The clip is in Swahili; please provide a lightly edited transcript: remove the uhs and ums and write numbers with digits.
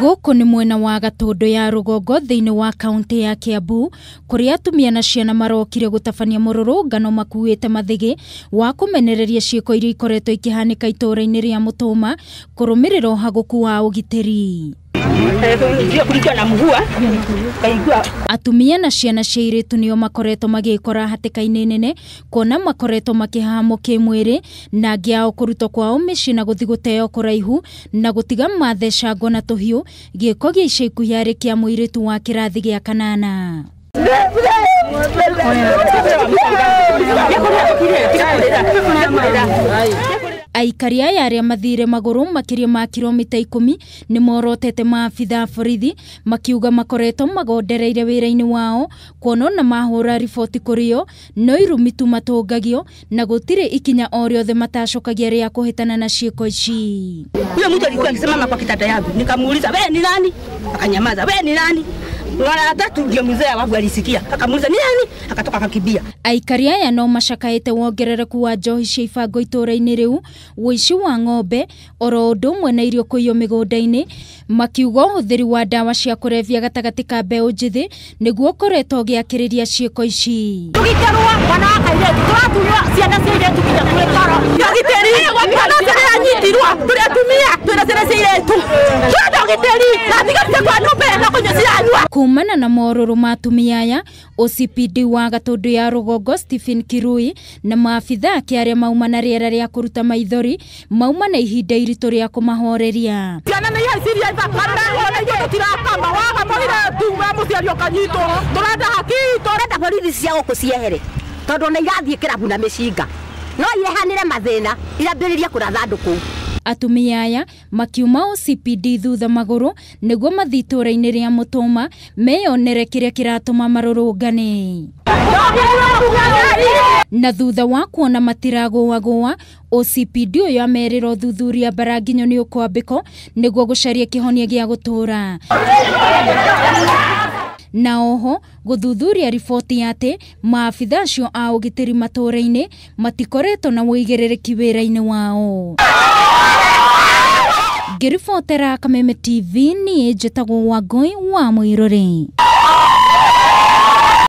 Gũkũ nĩ mwena wa Gatundu ya rũgongo thĩinĩ wa kaunti ya Kiambu, kuria atumia na ciana marokire gũtabania mũrũrũngano makuĩte mathĩgĩ wa kũmenereria ciiko iria ikoretwo ikihanĩka itũũra-inĩ rĩa Mutuma kũrũmĩrĩra ũhagũku wa ũgitĩri. Atumia na ciana cia airĩtu nĩo makoretwo magĩkora hatĩka-inĩ nene kuona makoretwo makĩhahamwo kĩmwĩrĩ na angĩ ao kũrutwo kwao mĩciĩ na gũthiĩ gũteo kũraihu na gũtiga mathecangwo na tũhiũ, gĩko gĩa ica ikuhĩ arĩ kĩa mũirĩtu wa kĩrathi gĩa kanana. Aikari aya arĩa mathire magũrũ makĩria ma kilomita 10 nĩ morotete maabitha borithi makiuga makoretwo magondereire wĩra-inĩ wao kuona na mahũra riboti kũrĩo no irumi tu matũngagio na gũtirĩ ikinya o rĩothe matacokagia rĩa kũhĩtana na ciiko ici. Huyo mtu alikuwa akisimama kwa kitanda yangu, nikamuuliza wewe ni nani? Akanyamaza, wewe ni nani? Mara tatu ndio mzee wangu alisikia, akamuuliza ni nani? Akatoka akakimbia. Aikari aya no macakaĩte wongerereku wa njohi cia ibango itũũra-inĩ rĩu, ũici wa ng'ombe, oro ũndũ ũmwe na irio kũiywo mĩgũnda-inĩ, makiuga ũhũthĩri wa ndawa cia kũrebia gatagatĩ ka mbeũ njĩthĩ nĩguo ũkoretwo ũgĩakĩrĩria ciiko ici. Tũgĩkerwo mwana wa kairĩtu, tũratunywo ciana cia airĩtu nginya twĩ toro. Ũgitĩri, mwana ũcio anyitirwo, tũrĩ atumia, twĩna ciana cia airĩtu. Twĩna ũgitĩri, na thigarĩte kwa nyũmba na kũnyua ciranyua. Kumana na morũrũ ma atumia aya, OCPD wa Gatundu ya rũgongo Stephen Kirui na maabitha ake arĩa mauma na rĩera rĩa kũruta maithori mauma na ihinda iritũ rĩa kũmahoreria. Ciana nĩ ihaicirie thakame, ona ithuĩ tũtirakama, waga mũirĩtu we mũciari ũkanyitwo, tũrenda haki, tũrenda borithi cia gũkũ ciehere, tondũ nĩ irathiĩ kĩrabu na mĩcinga, no irehanĩre mathĩna irambĩrĩria kũratha andũ kũu. Atumia aya makiuma OCPD thutha magũrũ nĩguo mathiĩ itũũra-inĩ rĩa Mutuma meyonere kĩrĩa kĩratũma marũrũngane. Na thutha wa kuona matiragũagũa, OCPD ũyũ amerirwo thuthuria bara nginyo nĩ ũkwambĩko nĩguo gũcaria kĩhonia gĩa gũtũũra. Na oho gũthuthuria riboti atĩ maabitha acio a ũgitĩri matũũra-inĩ matikoretwo na wũigĩrĩrĩki wĩra-inĩ wao. Ngĩribotera Kameme TV niĩ njĩtagwo Wangui wa Mũirũrĩ.